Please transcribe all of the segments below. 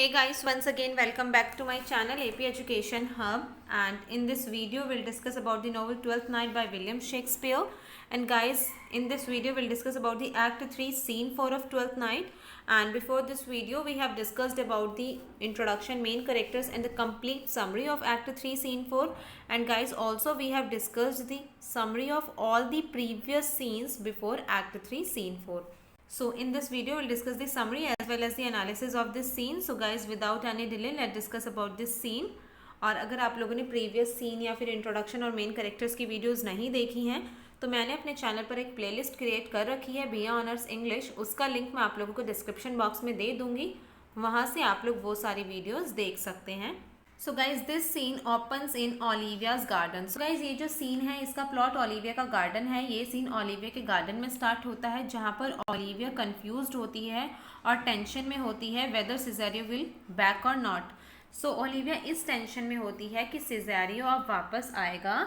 Hey guys, once again welcome back to my channel AP Education Hub, and in this video we'll discuss about the novel Twelfth Night by William Shakespeare. And guys, in this video we'll discuss about the Act 3 Scene 4 of Twelfth Night. And before this video we have discussed about the introduction, main characters and the complete summary of Act 3 Scene 4. And guys, also we have discussed the summary of all the previous scenes before Act 3 Scene 4. So in this video we'll discuss the summary as well as the analysis of this scene. So guys, without any delay let's discuss about this scene. और अगर आप लोगों ने previous scene या फिर introduction और main characters की videos नहीं देखी हैं तो मैंने अपने चैनल पर एक प्लेलिस्ट क्रिएट कर रखी है BA ऑनर्स इंग्लिश। उसका लिंक मैं आप लोगों को डिस्क्रिप्शन बॉक्स में दे दूँगी, वहाँ से आप लोग वो सारी वीडियोज़ देख सकते हैं। So guys this scene opens in Olivia's garden. So guys ये जो सीन है इसका प्लॉट ओलिविया का गार्डन है। ये सीन ओलिविया के गार्डन में स्टार्ट होता है जहाँ पर ओलिविया कंफ्यूज्ड होती है और टेंशन में होती है वेदर सिजेरियो विल बैक और नॉट। सो ओलिविया इस टेंशन में होती है कि सिजेरियो अब वापस आएगा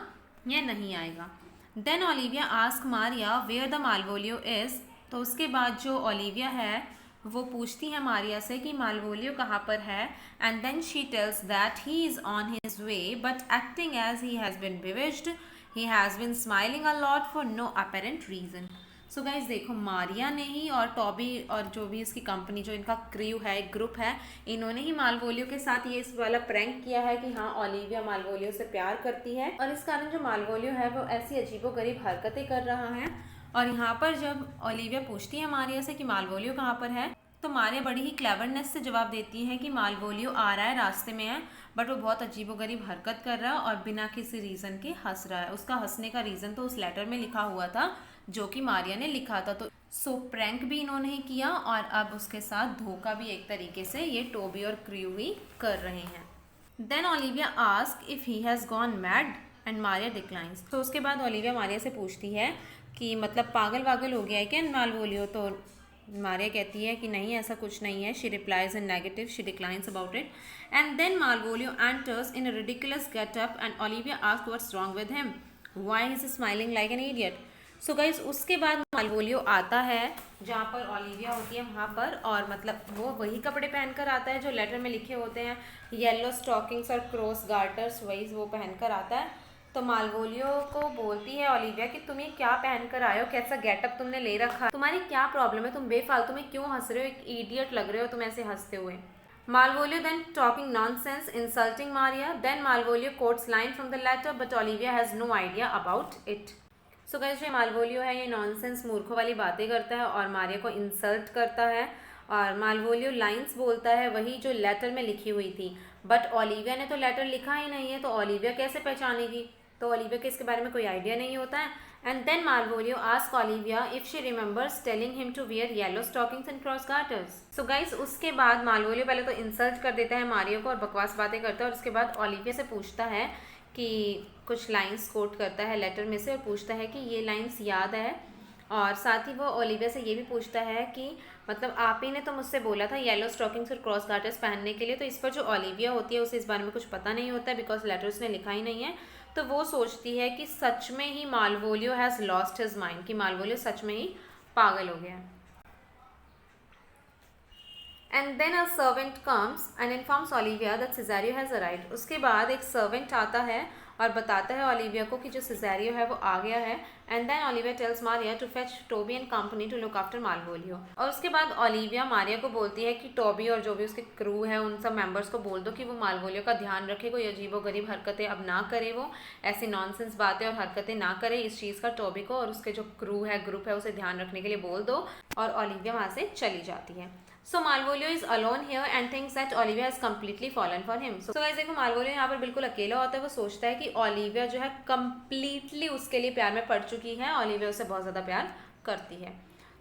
या नहीं आएगा। Then Olivia ask Maria where the Malvolio is. तो उसके बाद जो ओलिविया है वो पूछती है मारिया से कि मालवोलियो कहाँ पर है। And then she tells that he is on his way but acting as he has been bewitched, he has been smiling a lot for no apparent reason. So guys देखो, मारिया ने ही और Toby और जो भी इसकी company, जो इनका crew है, एक ग्रुप है, इन्होंने ही मालवोलियो के साथ ये इस वाला प्रैंक किया है कि हाँ ओलिविया मालवोलियो से प्यार करती है और इस कारण जो मालवोलियो है वो ऐसी अजीबोगरीब हरकतें कर रहा है। और यहाँ पर जब ओलिविया पूछती है मारिया से कि मालवोलियो कहाँ पर है तो मारिया बड़ी ही क्लेवरनेस से जवाब देती है कि मालवोलियो आ रहा है, रास्ते में है, बट वो बहुत अजीबोगरीब हरकत कर रहा है और बिना किसी रीज़न के हंस रहा है। उसका हंसने का रीज़न तो उस लेटर में लिखा हुआ था जो कि मारिया ने लिखा था। तो सो प्रैंक भी इन्होंने ही किया और अब उसके साथ धोखा भी एक तरीके से ये टोबी और क्रू ही कर रहे हैं। Then Olivia ask if he has gone mad and Maria declines. तो उसके बाद ओलिविया मारिया से पूछती है कि मतलब पागल वागल हो गया है क्या मालवोलियो। तो मारिया कहती है कि नहीं, ऐसा कुछ नहीं है। She replies in negative, she declines about it. And then Malvolio enters in a ridiculous getup and Olivia asked what's wrong with him, why is smiling like an idiot. So guys उसके बाद Malvolio आता है जहाँ पर Olivia होती है वहाँ पर, और मतलब वो वही कपड़े पहनकर आता है जो लेटर में लिखे होते हैं, येलो स्टॉकिंग्स और क्रॉस गार्टर्स, वही वो पहनकर आता है। तो मालवोलियो को बोलती है ओलिविया कि तुम ये क्या पहन कर आए हो, कैसा गेटअप तुमने ले रखा है, तुम्हारी क्या प्रॉब्लम है, तुम बेफालतू में क्यों हंस रहे हो, एक इडियट लग रहे हो तुम ऐसे हंसते हुए। Malvolio then talking nonsense, insulting Maria. Then Malvolio quotes line from the letter, but Olivia has no idea about it. So guys, जो मालवोलियो है ये नॉनसेंस मूर्खों वाली बातें करता है और मारिया को इंसल्ट करता है और मालवोलियो लाइंस बोलता है वही जो लेटर में लिखी हुई थी, बट ओलिविया ने तो लेटर लिखा ही नहीं है तो ओलिविया कैसे पहचानेगी। तो ओलिविया के इसके बारे में कोई आइडिया नहीं होता है। And then Malvolio ask Olivia if she remembers telling him to wear yellow stockings and cross garters. So guys उसके बाद मालवोलियो पहले तो इंसल्ट कर देता है मारिया को और बकवास बातें करता है और उसके बाद ओलिविया से पूछता है कि कुछ लाइंस कोट करता है लेटर में से और पूछता है कि ये लाइंस याद है, और साथ ही वो ओलिविया से ये भी पूछता है कि मतलब आप ही ने तो मुझसे बोला था येलो स्टॉकिंग्स और क्रॉस गार्टर्स पहनने के लिए। तो इस पर जो ओलिविया होती है उसे इस बारे में कुछ पता नहीं होता है बिकॉज लेटर उसने लिखा ही नहीं है। तो वो सोचती है कि सच में ही Malvolio has lost his mind, कि मालवोलियो सच में ही पागल हो गया है। And then a servant comes and informs Olivia that Cesario has arrived. उसके बाद एक सर्वेंट आता है और बताता है ओलिविया को कि जो सिजेरियो है वो आ गया है। And then Olivia tells Maria to fetch Toby and company to look after Malvolio. और उसके बाद ओलिविया मारिया को बोलती है कि टोबी और जो भी उसके क्रू है उन सब मेंबर्स को बोल दो कि वो मालवोलियो का ध्यान रखे, कोई अजीबोगरीब हरकतें अब ना करे, वो ऐसी नॉनसेंस बातें और हरकतें ना करे। इस चीज़ का टोबी को और उसके जो क्रू है, ग्रुप है, उसे ध्यान रखने के लिए बोल दो। और ओलिविया वहाँ से चली जाती है। So Malvolio is alone here and thinks that Olivia has completely fallen for him. So guys देखो, मालवोलियो यहाँ पर बिल्कुल अकेला होता है। वो सोचता है कि ओलिविया जो है कम्प्लीटली उसके लिए प्यार में पड़ चुकी है, ओलिविया उसे बहुत ज़्यादा प्यार करती है।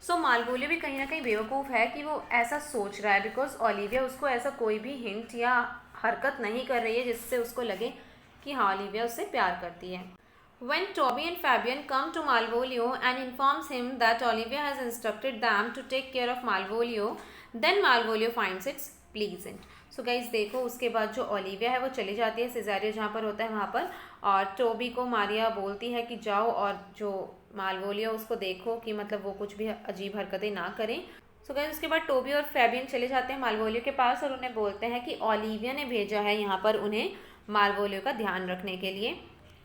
सो मालवोलियो भी कहीं ना कहीं बेवकूफ़ है कि वो ऐसा सोच रहा है बिकॉज ओलिविया उसको ऐसा कोई भी हिंट या हरकत नहीं कर रही है जिससे उसको लगे कि हाँ ओलिविया उससे प्यार करती है। When Toby and Fabian come to Malvolio and informs him that Olivia has instructed them to take care of Malvolio, then Malvolio finds it pleasant. So guys देखो, उसके बाद जो ओलिविया है वो चली जाती है सिजेरियो जहाँ पर होता है वहाँ पर, और टोबी को मारिया बोलती है कि जाओ और जो मालवोलियो उसको देखो कि मतलब वो कुछ भी अजीब हरकतें ना करें। सो गाइस उसके बाद टोबी और फैबियन चले जाते हैं मालवोलियो के पास और उन्हें बोलते हैं कि ओलिविया ने भेजा है यहाँ पर उन्हें मालवोलियो का ध्यान रखने के लिए।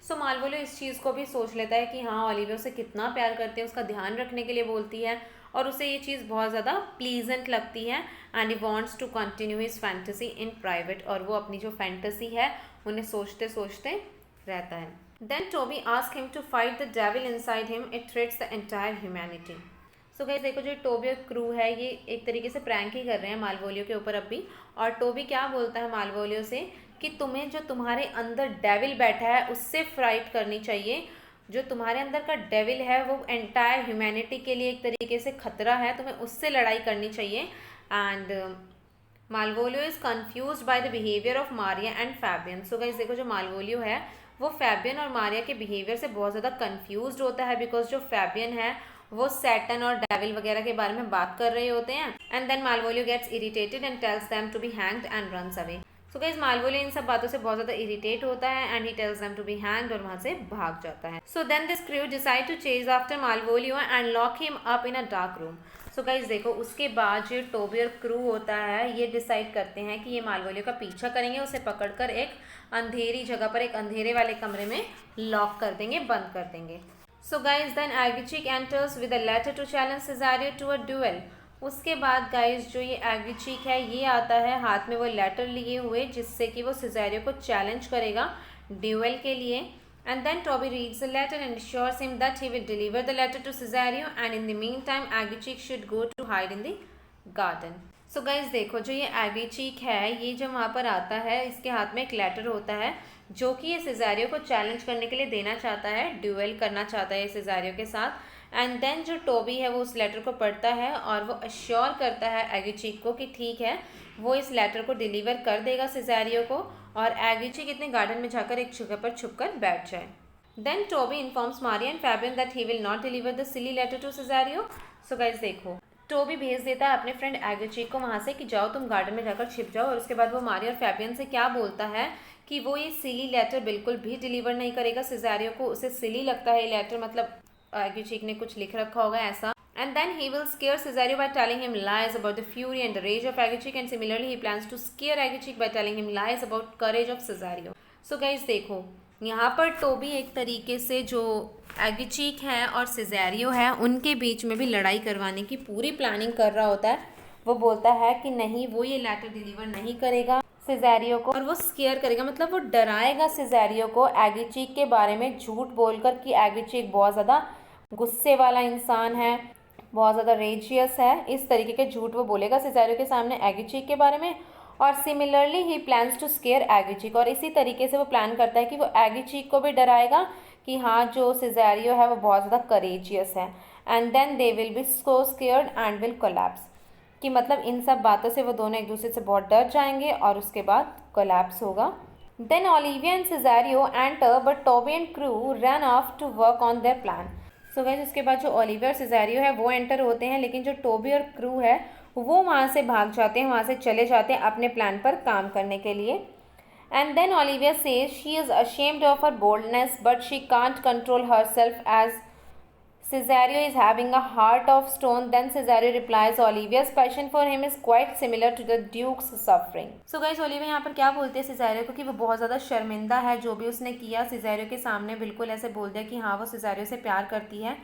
सो मालवोलियो इस चीज़ को भी सोच लेता है कि हाँ ओलिविया उसे कितना प्यार करते हैं, उसका ध्यान रखने के लिए बोलती है और उसे ये चीज़ बहुत ज़्यादा प्लीजेंट लगती है and he wants to continue his fantasy in private, और वो अपनी जो फैंटेसी है उन्हें सोचते सोचते रहता है। Then Toby ask him to fight the devil inside him, it threats the entire humanity. So guys देखो जो टोबी और क्रू है ये एक तरीके से प्रैंक ही कर रहे हैं मालवोलियो के ऊपर अब भी, और टोबी क्या बोलता है मालवोलियो से कि तुम्हें जो तुम्हारे अंदर डेविल बैठा है उससे फाइट करनी चाहिए। जो तुम्हारे अंदर का डेविल है वो एंटायर ह्यूमैनिटी के लिए एक तरीके से खतरा है, तुम्हें उससे लड़ाई करनी चाहिए। And Malvolio is confuse by the behaviour of Maria and Fabian. So guys देखो जो मालवोलियो है वो फैबियन और मारिया के बिहेवियर से बहुत ज़्यादा कन्फ्यूज होता है, बिकॉज जो फैबियन है वो सैटन और डेविल वगैरह के बारे में बात कर रहे होते हैं। And then Malvolio gets irritated and tells them to be hanged and runs away. So guys Malvolio इन सब बातों से बहुत ज़्यादा इरिटेट होता है and he tells them to be hanged और वहाँ से भाग जाता है। So then this crew decide to chase after Malvolio and lock him up in a dark room. So guys देखो उसके बाद जो टोबी और क्रू होता है ये डिसाइड करते हैं कि ये मालवोलियो का पीछा करेंगे, उसे पकड़कर एक अंधेरी जगह पर एक अंधेरे वाले कमरे में लॉक कर देंगे, बंद कर देंगे। So guys then Aguecheek enters with a letter to challenge Cesario to a duel. उसके बाद गाइस जो ये एग्रीचिक है ये आता है हाथ में वो लेटर लिए हुए जिससे कि वो सिज़ारियो को चैलेंज करेगा ड्यूएल के लिए। And then Toby reads the letter and assures him that he will deliver the letter to Cesario and in the meantime Aguecheek should go to hide in the garden. So guys देखो जो ये एग्रीचिक है ये जब वहाँ पर आता है इसके हाथ में एक लेटर होता है जो कि ये सिज़ारियो को चैलेंज करने के लिए देना चाहता है, ड्यूएल करना चाहता है सिज़ारियो के साथ। एंड देन जो टोबी है वो उस लेटर को पढ़ता है और वो अश्योर करता है एग्रीचिक को कि ठीक है वो इस लेटर को डिलीवर कर देगा सिज़ारियो को, और एग्रीचिक इतने गार्डन में जाकर एक जगह पर छुपकर बैठ जाए। Then Toby informs Maria and Fabian that he will not deliver the silly letter to Cesario. So guys देखो टोबी भेज देता है अपने फ्रेंड एग्रीचिक को वहाँ से कि जाओ तुम गार्डन में जाकर छिप जाओ, और उसके बाद वो मारिया और फैबियन से क्या बोलता है कि वो ये सिली लेटर बिल्कुल भी डिलीवर नहीं करेगा सिज़ारियो को। उसे सिली लगता है ये लेटर, मतलब एग्रीचिक ने कुछ लिख रखा होगा ऐसा। And then he will scare Cesario by telling him lies about the fury and the rage of Aguecheek, and similarly he plans to scare Aguecheek by telling him lies about courage of Cesario. So guys देखो यहाँ पर Tobey एक तरीके से जो एग्रीचिक है और सिज़ारियो है उनके बीच में भी लड़ाई करवाने की पूरी प्लानिंग कर रहा होता है। वो बोलता है कि नहीं वो ये लेटर डिलीवर नहीं करेगा सिज़ारियो को, और वो स्केयर करेगा मतलब वो डराएगा सिज़ारियो को एग्रीचिक के बारे में झूठ बोलकर कि एग्रीचिक बहुत ज़्यादा गुस्से वाला इंसान है, बहुत ज़्यादा रेजियस है, इस तरीके के झूठ वो बोलेगा सिज़ारियो के सामने एग्रीचिक के बारे में। और similarly he plans to scare Aguecheek, और इसी तरीके से वो प्लान करता है कि वो एग्रीचिक को भी डराएगा कि हाँ जो सिज़ारियो है वो बहुत ज़्यादा करेजियस है। And then they will be so scared and will collapse, कि मतलब इन सब बातों से वो दोनों एक दूसरे से बहुत डर जाएंगे और उसके बाद कोलैप्स होगा। Then Olivia and Cesario enter but Toby and crew run off to work on their plan. So guys उसके बाद जो ओलिविया और सिज़ारियो है वो एंटर होते हैं, लेकिन जो टोबी और क्रू है वो वहाँ से भाग जाते हैं, वहाँ से चले जाते हैं अपने प्लान पर काम करने के लिए। And then Olivia says she is ashamed of her boldness but she can't control herself as Cesario is having a heart of stone. Then Cesario replies, Olivia's passion for him is quite similar to the Duke's suffering. So guys, Olivia यहाँ पर क्या बोलते हैं Cesario को कि वो बहुत ज़्यादा शर्मिंदा है जो भी उसने किया। Cesario के सामने बिल्कुल ऐसे बोल दिया कि हाँ वो Cesario से प्यार करती है।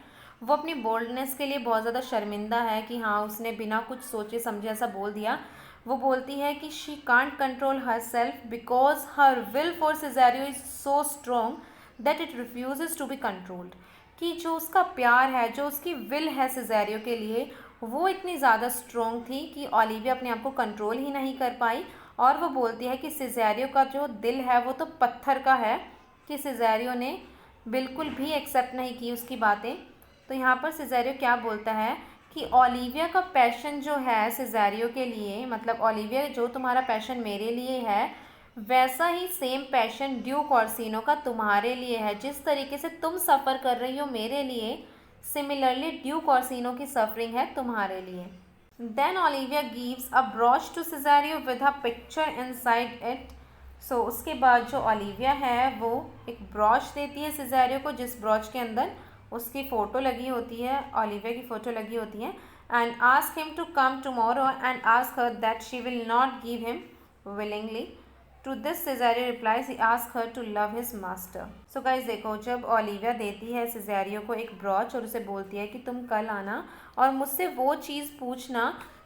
वो अपनी बोल्डनेस के लिए बहुत ज़्यादा शर्मिंदा है कि हाँ उसने बिना कुछ सोचे समझे ऐसा बोल दिया। वो बोलती है कि she can't control herself because her will for Cesario is so strong that it refuse to be controlled, कि जो उसका प्यार है, जो उसकी विल है सिज़ारियो के लिए, वो इतनी ज़्यादा स्ट्रॉन्ग थी कि ओलिविया अपने आप को कंट्रोल ही नहीं कर पाई। और वो बोलती है कि सिज़ारियो का जो दिल है वो तो पत्थर का है, कि सिज़ारियो ने बिल्कुल भी एक्सेप्ट नहीं की उसकी बातें। तो यहाँ पर सिज़ारियो क्या बोलता है कि ओलिविया का पैशन जो है सिज़ारियो के लिए, मतलब ओलिविया जो तुम्हारा पैशन मेरे लिए है वैसा ही सेम पैशन ड्यूक ऑर्सिनो का तुम्हारे लिए है। जिस तरीके से तुम सफ़र कर रही हो मेरे लिए, सिमिलरली ड्यूक ऑर्सिनो की सफरिंग है तुम्हारे लिए। Then Olivia gives a brooch to Cesario with a picture inside it. So उसके बाद जो ओलिविया है वो एक ब्रॉच देती है सिज़ारियो को, जिस ब्रॉच के अंदर उसकी फ़ोटो लगी होती है, ओलिविया की फ़ोटो लगी होती है। and ask him to come tomorrow and ask her that she will not give him willingly. To this Cesario replies he asks her to love his master. So guys देखो, जब Olivia देती है सिजेरियो को एक brooch और उसे बोलती है कि तुम कल आना और मुझसे वो चीज़ पूछना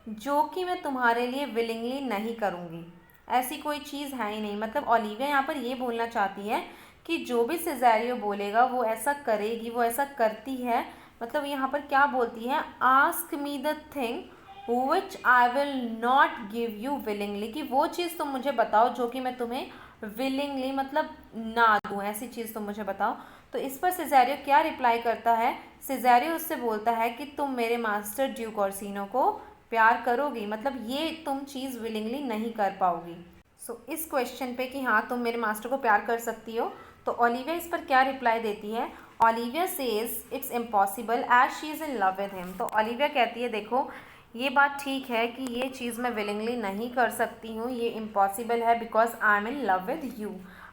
जो कि मैं तुम्हारे लिए विलिंगली नहीं करूँगी। ऐसी कोई चीज़ है ही नहीं। मतलब ओलिविया यहाँ पर ये बोलना चाहती है कि जो भी सिजेरियो बोलेगा वो ऐसा करेगी, वो ऐसा करती है। मतलब यहाँ पर क्या बोलती है, ask me the thing which I will not give you willingly, कि वो चीज़ तुम मुझे बताओ जो कि मैं तुम्हें विलिंगली मतलब ना दूँ, ऐसी चीज़ तुम मुझे बताओ। तो इस पर सिजेरियो क्या रिप्लाई करता है, सिजेरियो उससे बोलता है कि तुम मेरे मास्टर ड्यूक ऑर्सिनो को प्यार करोगी, मतलब ये तुम चीज़ विलिंगली नहीं कर पाओगी। सो इस क्वेश्चन पे कि हाँ तुम मेरे मास्टर को प्यार कर सकती हो, तो ओलिविया इस पर क्या रिप्लाई देती है, Olivia says it's impossible as she is in love with him. तो ओलिविया कहती है देखो ये बात ठीक है कि ये चीज़ मैं विलिंगली नहीं कर सकती हूँ, ये इम्पॉसिबल है because I am in love with you.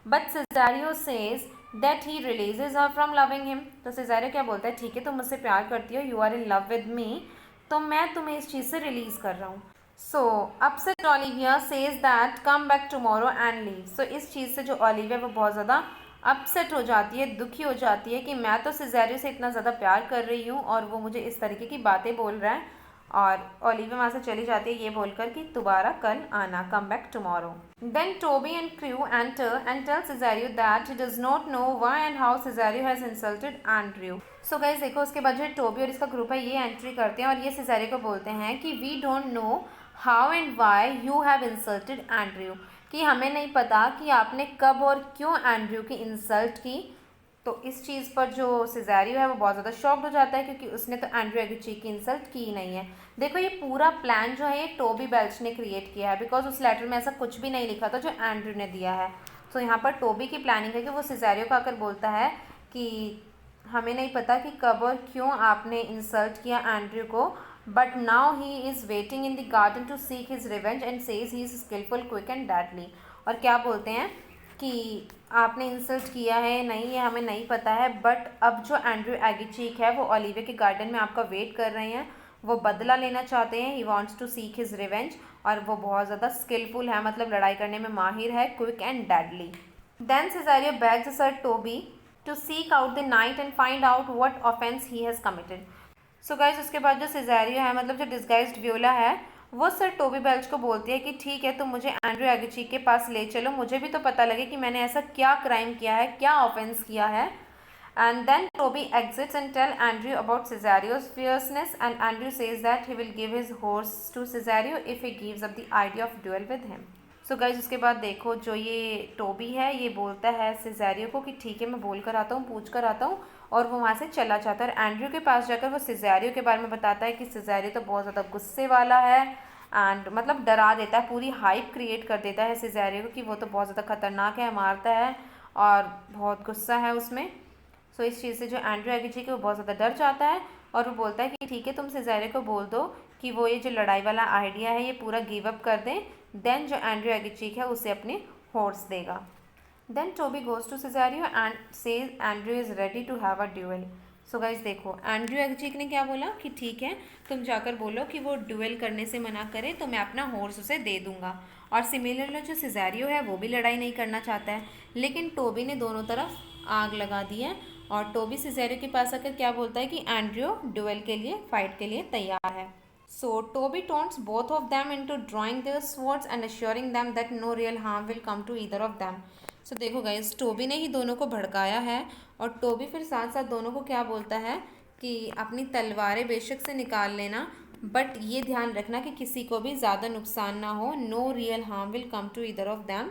But Cesario says that he releases her from loving him. तो सिजेरियो क्या बोलता है, ठीक है तुम मुझसे प्यार करती हो, you are in love with me, तो मैं तुम्हें इस चीज़ से रिलीज़ कर रहा हूँ। So upset Olivia says that come back tomorrow and leave. So इस चीज़ से जो ओलिविया वो बहुत ज़्यादा अपसेट हो जाती है, दुखी हो जाती है कि मैं तो सिजेरियो से इतना ज़्यादा प्यार कर रही हूँ और वो मुझे इस तरीके की बातें बोल रहा है। और ओलिविया वहाँ से चली जाती है ये बोलकर कि दोबारा कल आना, come back tomorrow. Then Toby and crew enter and tell Cesario that he does not know why and how Cesario has insulted Andrew. So guys देखो उसके बाद जो टोबी और इसका ग्रुप है ये एंट्री करते हैं और ये सिजेरियो को बोलते हैं कि we don't know how and why you have insulted Andrew, कि हमें नहीं पता कि आपने कब और क्यों एंड्रयू की इंसल्ट की। तो इस चीज़ पर जो सिजेरियो है वो बहुत ज़्यादा शॉक्ड हो जाता है क्योंकि उसने तो एंड्रयू एगुची की इंसल्ट की ही नहीं है। देखो ये पूरा प्लान जो है ये टोबी बेल्च ने क्रिएट किया है बिकॉज उस लेटर में ऐसा कुछ भी नहीं लिखा था जो एंड्रयू ने दिया है। तो यहाँ पर टोबी की प्लानिंग है कि वो सिजेरियो को आकर बोलता है कि हमें नहीं पता कि कब और क्यों आपने इंसल्ट किया एंड्रयू को, but now he is waiting in the garden to seek his revenge and says he is skilful quick and deadly. और क्या बोलते हैं कि आपने इंसल्ट किया है नहीं, ये हमें नहीं पता है, बट अब जो एंड्रयू एगुची है वो ओलिविया के गार्डन में आपका वेट कर रहे हैं, वो बदला लेना चाहते हैं, he wants to seek his revenge, और वो बहुत ज़्यादा स्किलफुल है, मतलब लड़ाई करने में माहिर है, quick and deadly. Then Cesario begs sir Toby to seek out the knight and find out what offence he has committed. So guys उसके बाद जो सिजेरियो है मतलब जो डिस्गाइज्ड वियोला है वो सर टोबी बेल्च को बोलती है कि ठीक है तुम मुझे एंड्रयू एगुची के पास ले चलो, मुझे भी तो पता लगे कि मैंने ऐसा क्या क्राइम किया है, क्या ऑफेंस किया है। And then Toby exits and tell Andrew about Cesario's fierceness and Andrew says that he will give his horse to Cesario if he gives up the idea of duel with him. So guys उसके बाद देखो जो ये Tobey है ये बोलता है सिजेरियो को कि ठीक है मैं बोल कर आता हूँ, पूछ कर आता हूँ, और वो वहाँ से चला जाता है। और एंड्रयू के पास जाकर वो सिजेरियो के बारे में बताता है कि सिजेरियो तो बहुत ज़्यादा गुस्से वाला है एंड मतलब डरा देता है, पूरी हाइप क्रिएट कर देता है सिजेरियो को कि वो तो बहुत ज़्यादा खतरनाक है, मारता है और बहुत गुस्सा है उसमें। सो इस चीज़ से जो एंड्रयू एगुची वो बहुत ज़्यादा डर जाता है और वो बोलता है कि ठीक है तुम सिजेरियो को बोल दो कि वो ये जो लड़ाई वाला आइडिया है ये पूरा गिव अप कर दें, देन जो एंड्रयू एगुची है उसे अपने हॉर्स देगा। Then Toby goes to Cesario and says Andrew is ready to have a duel. So guys देखो एंड्रयू एगुची ने क्या बोला कि ठीक है तुम जाकर बोलो कि वो ड्यूएल करने से मना करे तो मैं अपना हॉर्स उसे दे दूंगा। और सिमिलरली जो सिजेरियो है वो भी लड़ाई नहीं करना चाहता है, लेकिन टोबी ने दोनों तरफ आग लगा दी है और टोबी सिजेरियो के पास आकर क्या बोलता है कि एंड्रयू ड्यूएल के लिए फाइट के लिए तैयार है। So Toby taunts both of them into drawing their swords and assuring them that no real harm will come to either of them. So देखो गाइज टोबी ने ही दोनों को भड़काया है और टोबी फिर साथ साथ दोनों को क्या बोलता है कि अपनी तलवारें बेशक से निकाल लेना, बट ये ध्यान रखना कि किसी को भी ज़्यादा नुकसान ना हो, no real harm will come to either of them,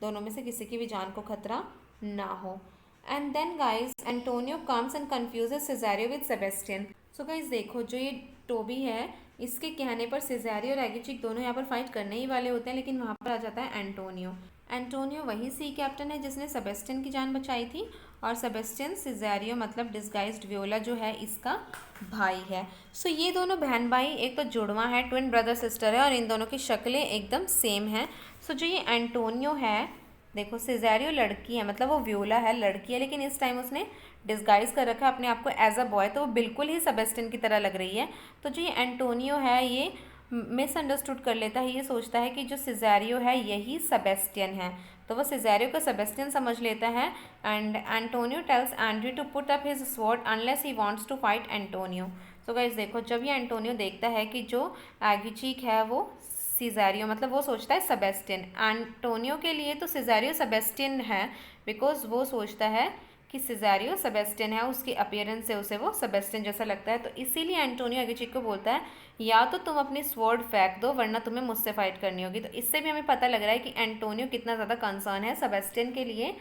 दोनों में से किसी की भी जान को खतरा ना हो। And then guys Antonio comes and confuses Cesario with Sebastian. So guys देखो जो ये टोबी है इसके कहने पर सिजेरियो और एगुची दोनों यहाँ पर फाइट करने ही वाले होते हैं, लेकिन वहाँ पर आ जाता है एंटोनियो। एंटोनियो वही सी कैप्टन है जिसने सेबेस्टियन की जान बचाई थी और सेबेस्टियन सिजेरियो मतलब डिस्गाइज्ड वियोला जो है इसका भाई है। सो ये दोनों बहन भाई एक तो जुड़वा है, ट्विन ब्रदर सिस्टर है और इन दोनों की शक्लें एकदम सेम हैं। सो जो ये एंटोनियो है देखो सिजेरियो लड़की है, मतलब वो व्योला है, लड़की है, लेकिन इस टाइम उसने डिस्गाइज कर रखा है अपने आप को एज अ बॉय, तो वो बिल्कुल ही सेबेस्टियन की तरह लग रही है। तो जो ये एंटोनियो है ये मिसअंडरस्टूड कर लेता है, ये सोचता है कि जो सिजेरियो है यही सेबेस्टियन है, तो वो सिजेरियो को सेबेस्टियन समझ लेता है। And Antonio tells Andrew to put up his sword unless he wants to fight Antonio. So guys देखो, जब ये एंटोनियो देखता है कि जो एगिचीक है वो सिजेरियो, मतलब वो सोचता है सेबेस्टियन, एंटोनियो के लिए तो सिजेरियो सेबेस्टियन है, बिकॉज वो सोचता है कि सिजेरियो सेबेस्टियन है, उसकी अपीयरेंस से उसे वो सेबेस्टियन जैसा लगता है। तो इसीलिए एंटोनियो एगिचीक को बोलता है या तो तुम अपनी स्वॉर्ड फेंक दो वरना तुम्हें मुझसे फाइट करनी होगी। तो इससे भी हमें पता लग रहा है कि एंटोनियो कितना ज़्यादा कंसर्न है सेबेस्टियन के लिए।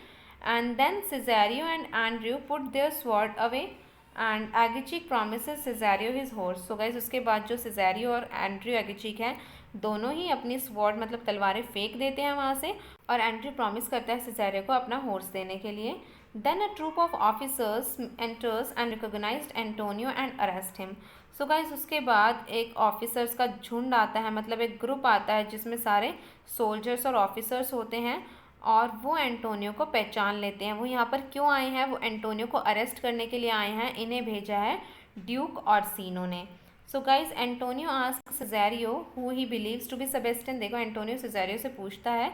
And then Cesario and Andrew put their sword away and Aguecheek promises Cesario his horse. So guys उसके बाद जो सिजेरियो और एंड्रयू एगिचीक है दोनों ही अपनी स्वॉर्ड मतलब तलवारें फेंक देते हैं वहाँ से, और एंड्रयू प्रॉमिस करता है सिजेरियो को अपना हॉर्स देने के लिए। Then a troop of officers enters and recognized Antonio and arrest him. So guys उसके बाद एक ऑफिसर्स का झुंड आता है, मतलब एक ग्रुप आता है जिसमें सारे सोल्जर्स और ऑफिसर्स होते हैं, और वो एंटोनियो को पहचान लेते हैं। वो यहाँ पर क्यों आए हैं? वो एंटोनियो को अरेस्ट करने के लिए आए हैं, इन्हें भेजा है ड्यूक ऑर्सिनो ने। So guys Antonio ask Cesario who he believes to be Sebastian. देखो एंटोनियो सिजेरियो से पूछता है,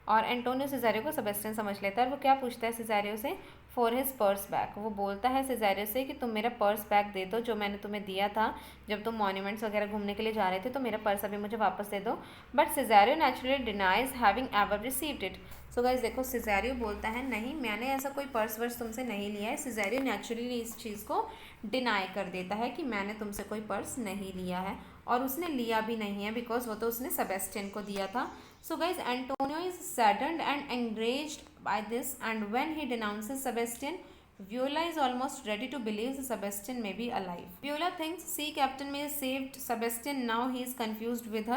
और एंटोनियो सिजेरियो को सेबेस्टियन समझ लेता है। और वो क्या पूछता है सिजेरियो से? For his purse back. वो बोलता है सिजेरियो से कि तुम मेरा पर्स बैक दे दो जो मैंने तुम्हें दिया था जब तुम मॉन्यूमेंट्स वगैरह घूमने के लिए जा रहे थे, तो मेरा पर्स अभी मुझे वापस दे दो। But Cesario naturally denies having ever received it. So guys देखो सिजेरियो बोलता है नहीं, मैंने ऐसा कोई पर्स वर्स तुमसे नहीं लिया है। सिजेरियो नेचुरली इस चीज़ को डिनाई कर देता है कि मैंने तुमसे कोई पर्स नहीं लिया है, और उसने लिया भी नहीं है बिकॉज वो तो उसने सेबेस्टियन को दिया था। So guys Antonio is saddened and enraged by this, and when he denounces Sebastian, Viola is almost ready to believe that Sebastian may be alive. Viola thinks sea captain may have saved Sebastian. Now he is confused with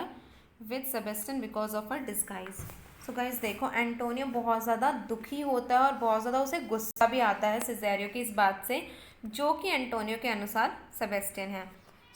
Sebastian because of her disguise. So guys देखो Antonio बहुत ज़्यादा दुखी होता है और बहुत ज़्यादा उसे गुस्सा भी आता है सिजेरियो की इस बात से, जो कि एंटोनियो के अनुसार सेबेस्टियन है।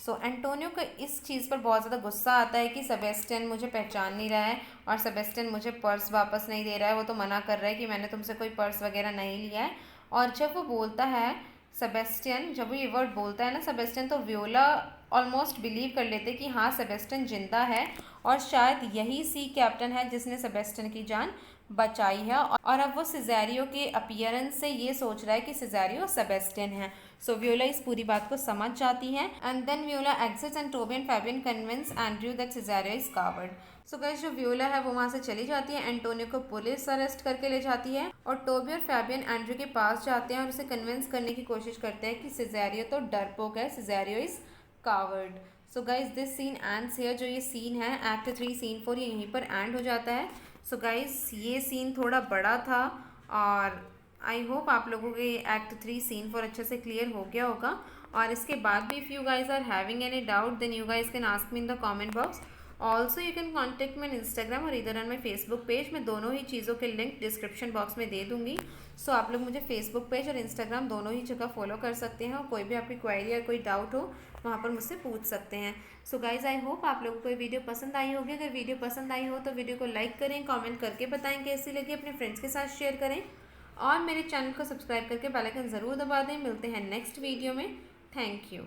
सो एंटोनियो को इस चीज़ पर बहुत ज़्यादा गुस्सा आता है कि सेबेस्टियन मुझे पहचान नहीं रहा है और सेबेस्टियन मुझे पर्स वापस नहीं दे रहा है। वो तो मना कर रहा है कि मैंने तुमसे कोई पर्स वगैरह नहीं लिया है। और जब वो बोलता है सेबेस्टियन, जब वो ये वर्ड बोलता है ना सेबेस्टियन, तो व्योला ऑलमोस्ट बिलीव कर लेते कि हाँ सेबेस्टियन जिंदा है और शायद यही सी कैप्टन है जिसने सेबेस्टियन की जान बचाई है। और अब वो सिजेरियो के अपीयरेंस से ये सोच रहा है कि सिजेरियो सेबेस्टियन है। सो व्योला इस पूरी बात को समझ जाती है। And then Viola exits and Toby and Fabian convince Andrew that Cesario is coward. So guys जो व्योला है वो वहाँ से चली जाती है, एंटोनियो को पुलिस अरेस्ट करके ले जाती है, और टोबी और फैबियन एंड्रयू के पास जाते हैं और उसे कन्विंस करने की कोशिश करते हैं कि सिजेरियो तो डरपोक है, Cesario is coward. So guys this scene ends here. जो ये सीन है एक्ट 3 सीन 4 ये यहीं पर एंड हो जाता है। सो गाइज ये सीन थोड़ा बड़ा था और आई होप आप लोगों के एक्ट 3 सीन 4 अच्छे से क्लियर हो गया होगा। और इसके बाद भी if you guys are having any doubt then you guys can ask me in the comment box. Also you can contact me on Instagram और इधर ऑन माई फेसबुक पेज। मैं दोनों ही चीज़ों के लिंक डिस्क्रिप्शन बॉक्स में दे दूँगी। सो आप लोग मुझे फेसबुक पेज और इंस्टाग्राम दोनों ही जगह फॉलो कर सकते हैं, और कोई भी आपकी क्वेरी या कोई डाउट हो वहाँ पर मुझसे पूछ सकते हैं। सो गाइज आई होप आप लोगों को ये वीडियो पसंद आई होगी। अगर वीडियो पसंद आई हो तो वीडियो को लाइक करें, कमेंट करके बताएं कैसी लगी, अपने फ्रेंड्स के साथ शेयर करें, और मेरे चैनल को सब्सक्राइब करके बेल आइकन ज़रूर दबा दें। मिलते हैं नेक्स्ट वीडियो में। Thank you.